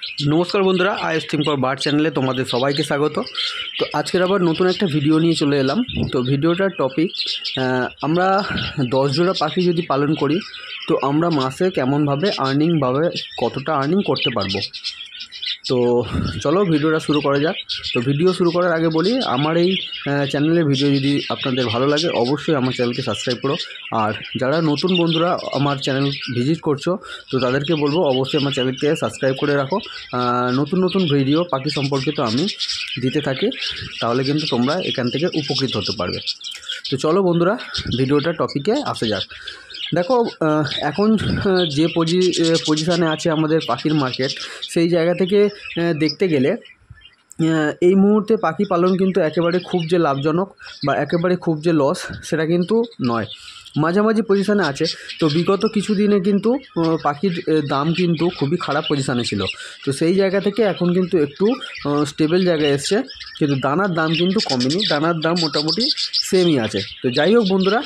नमस्कार बंधुरा IS team for board चैनले तुम्हारे सबाइके स्वागत। तो आज के आबार नतून एक भिडियो निये चले एलाम। तो भिडियोटार टपिक आमरा 10 जोड़ा पाखी यदि पालन करी तो आमरा मासे केमन भावे आर्निंग भावे कतटा आर्निंग करते पारबो। तो चलो भिडियोटा शुरू करा जाक। तो भिडियो शुरू करार आगे बोली आमार এই চ্যানেলের ভিডিও যদি আপনাদের ভালো লাগে অবশ্যই আমার চ্যানেলকে সাবস্ক্রাইব করো। আর যারা নতুন বন্ধুরা আমার চ্যানেল ভিজিট করছো তো তাদেরকে বলবো অবশ্যই আমার চ্যানেলকে সাবস্ক্রাইব করে রাখো। নতুন নতুন ভিডিও পাখি সম্পর্কিত আমি দিতে থাকি, তাহলে কিন্তু তোমরা এখান থেকে উপকৃত হতে পারবে। তো চলো বন্ধুরা ভিডিওটা টপিকে আসা যাক। देखो এখন যে পজিশানে আছে আমাদের পাখির মার্কেট, সেই জায়গা থেকে দেখতে গেলে এই মুহূর্তে পাখি পালন কিন্তু একেবারে খুব যে লাভজনক বা একেবারে খুব যে লস সেটা কিন্তু নয়, মাঝামাঝি পজিশানে আছে। তো বিগত কিছু দিনে কিন্তু পাখির দাম কিন্তু খুবই খারাপ পজিশানে ছিল। তো সেই জায়গা থেকে এখন কিন্তু একটু স্টেবল জায়গায় এসছে, কিন্তু দানার দাম কিন্তু কমেনি, দানার দাম মোটামুটি সেমই আছে। তো যাই হোক বন্ধুরা,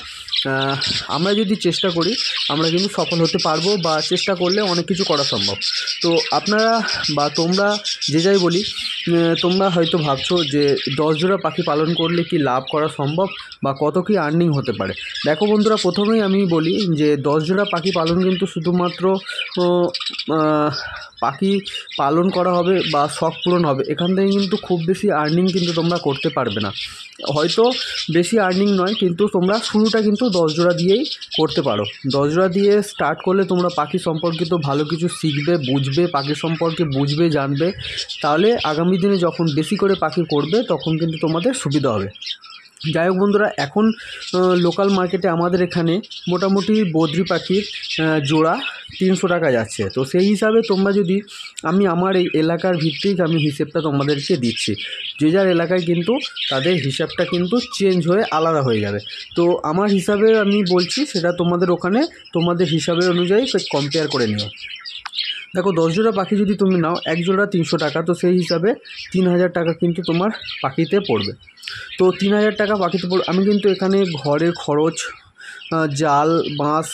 আমরা যদি চেষ্টা করি আমরা কিন্তু সফল হতে পারবো, বা চেষ্টা করলে অনেক কিছু করা সম্ভব। তো আপনারা বা তোমরা যে যাই বলি, তোমরা হয়তো ভাবছো যে 10 জোড়া পাখি পালন করলে কি লাভ করা সম্ভব বা কত কি আর্নিং হতে পারে। দেখো বন্ধুরা, প্রথমেই আমি বলি যে 10 জোড়া পাখি পালন কিন্তু শুধুমাত্র পাখি পালন করা হবে বা শখ পূরণ হবে, এখান থেকে কিন্তু খুব বেশি আর্নিং কিন্তু তোমরা করতে পারবে না। হয়তো বেশি আর্নিং নয়, কিন্তু তোমরা শুরুটা কিন্তু 10 জোড়া দিয়েই করতে পারো। 10 জোড়া দিয়ে স্টার্ট করলে তোমরা পাখি সম্পর্কিত ভালো কিছু শিখবে, বুঝবে, পাখি সম্পর্কে বুঝবে, জানবে। তাহলে আগামী দিনে যখন বেশি করে পাখি করবে তখন কিন্তু তোমাদের সুবিধা হবে। যাই হোক বন্ধুরা, এখন লোকাল মার্কেটে আমাদের এখানে মোটামুটি বদ্রি পাখির জোড়া 300 টাকা যাচ্ছে। তো সেই হিসাবে তোমরা যদি, আমি আমার এই এলাকার ভিত্তিক আমি হিসেবটা তোমাদেরকে দিচ্ছি, যে যার এলাকায় কিন্তু তাদের হিসাবটা কিন্তু চেঞ্জ হয়ে আলাদা হয়ে যাবে। তো আমার হিসাবে আমি বলছি, সেটা তোমাদের ওখানে তোমাদের হিসাবের অনুযায়ী কম্পেয়ার করে নিও। দেখো 10 জোড়া পাখি যদি তুমি নাও, এক জোড়া 300 টাকা, তো সেই হিসাবে 3000 টাকা কিন্তু তোমার পাখিতে পড়বে। তো 3000 টাকা পাখিতে পড়বে। আমি কিন্তু এখানে ঘরের খরচ, জাল, বাঁশ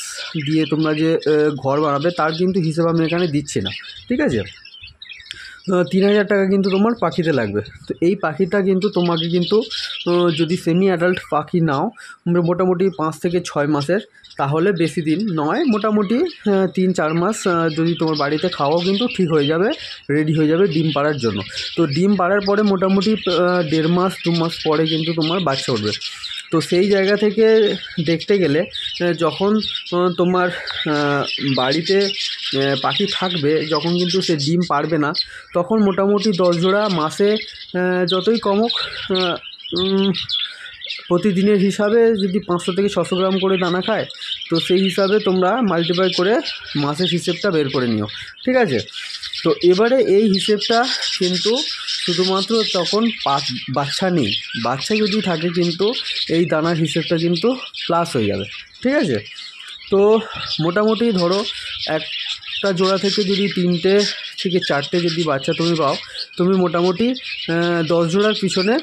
দিয়ে তোমরা যে ঘর বানাবে তার কিন্তু হিসেব আমি এখানে দিচ্ছি না, ঠিক আছে। 3000 টাকা কিন্তু তোমার পাখিতে লাগবে। তো এই পাখিটা কিন্তু তোমাকে কিন্তু যদি সেমি অ্যাডাল্ট পাখি নাও মোটামুটি 5 থেকে 6 মাসের, তাহলে বেশি দিন নয়, মোটামুটি 3-4 মাস যদি তোমার বাড়িতে খাওয়াও কিন্তু ঠিক হয়ে যাবে, রেডি হয়ে যাবে ডিম পাড়ার জন্য। তো ডিম পাড়ার পরে মোটামুটি 1.5 মাস 2 মাস পরে কিন্তু তোমার বাচ্চা উঠবে। তো সেই জায়গা থেকে দেখতে গেলে যখন তোমার বাড়িতে পাখি থাকবে, যখন কিন্তু সে ডিম পারবে না, তখন মোটামুটি 10 জোড়া মাসে যতই কমুক, প্রতিদিনের হিসাবে যদি 500 থেকে 600 গ্রাম করে দানা খায়, তো সেই হিসাবে তোমরা মাল্টিপ্লাই করে মাসের হিসেবটা বের করে নিও, ঠিক আছে। তো এবারে এই হিসেবটা কিন্তু শুধুমাত্র তখন বাচ্চা নেই, বাচ্চা যদি থাকে কিন্তু এই দানার হিসেবটা কিন্তু প্লাস হয়ে যাবে, ঠিক আছে। তো মোটামুটি ধরো একটা জোড়া থেকে যদি 3টে থেকে 4টে যদি বাচ্চা তুমি পাও, তুমি মোটামুটি 10 জোড়ার পিছনে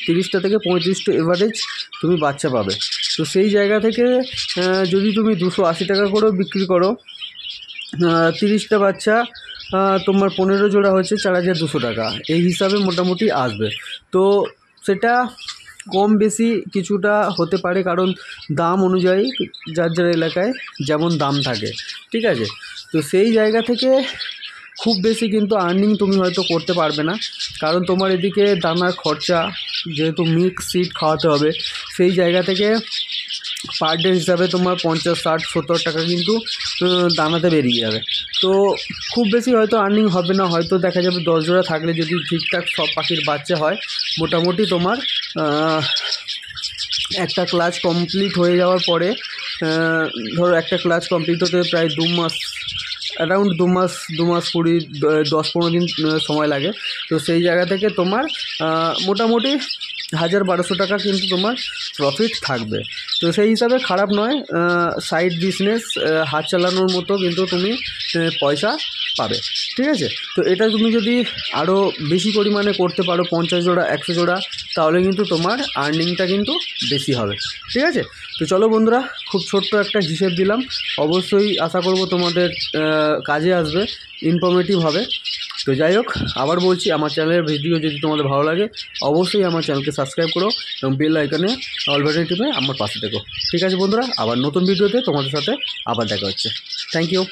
30টা থেকে 35টা এভারেজ তুমি বাচ্চা পাবে। তো সেই জায়গা থেকে যদি তুমি 280 টাকা করেও বিক্রি করো, 30টা বাচ্চা তোমার 15 জোড়া হচ্ছে 4200 টাকা, এই হিসাবে মোটামুটি আসবে। তো সেটা কম বেশি কিছুটা হতে পারে, কারণ দাম অনুযায়ী যার যার এলাকায় যেমন দাম থাকে, ঠিক আছে। তো সেই জায়গা থেকে খুব বেশি কিন্তু আর্নিং তুমি হয়তো করতে পারবে না, কারণ তোমার এদিকে দানার খরচা, যেহেতু মিক্স সিড খাওয়াতে হবে, সেই জায়গা থেকে পার ডে হিসাবে তোমার 50, 60, 70 টাকা কিন্তু দানাতে বেরিয়ে যাবে। তো খুব বেশি হয়তো আর্নিং হবে না, হয়তো দেখা যাবে 10 জোড়া থাকলে যদি ঠিকঠাক সব পাখির বাচ্চা হয়, মোটামুটি তোমার একটা ক্লাচ কমপ্লিট হয়ে যাওয়ার পরে, ধরো একটা ক্লাচ কমপ্লিট হতে প্রায় 2 মাস, অ্যারাউন্ড 2 মাস 20, 10-15 দিন সময় লাগে। তো সেই জায়গা থেকে তোমার মোটামুটি 1000-1200 টাকা কিন্তু তোমার প্রফিট থাকবে। তো সেই হিসাবে খারাপ নয়, সাইড বিজনেস, হাত চালানোর মতো কিন্তু তুমি পয়সা পাবে, ঠিক আছে। তো এটা তুমি যদি আরও বেশি পরিমাণে করতে পারো, 50 জোড়া 100 জোড়া, তাহলে কিন্তু তোমার আর্নিংটা কিন্তু বেশি হবে, ঠিক আছে। তো চলো বন্ধুরা, খুব ছোট্ট একটা হিসেব দিলাম, অবশ্যই আশা করব তোমাদের কাজে আসবে, ইনফরমেটিভ হবে। তো যাই হোক, আবার বলছি, আমার চ্যানেলের ভিডিও যদি তোমাদের ভালো লাগে অবশ্যই আমার চ্যানেলকে সাবস্ক্রাইব করো এবং বেল আইকনে অল বাটন টিপে আমার পাশে থেকো। ঠিক আছে বন্ধুরা, আবার নতুন ভিডিওতে তোমাদের সাথে আবার দেখা হচ্ছে। Thank you.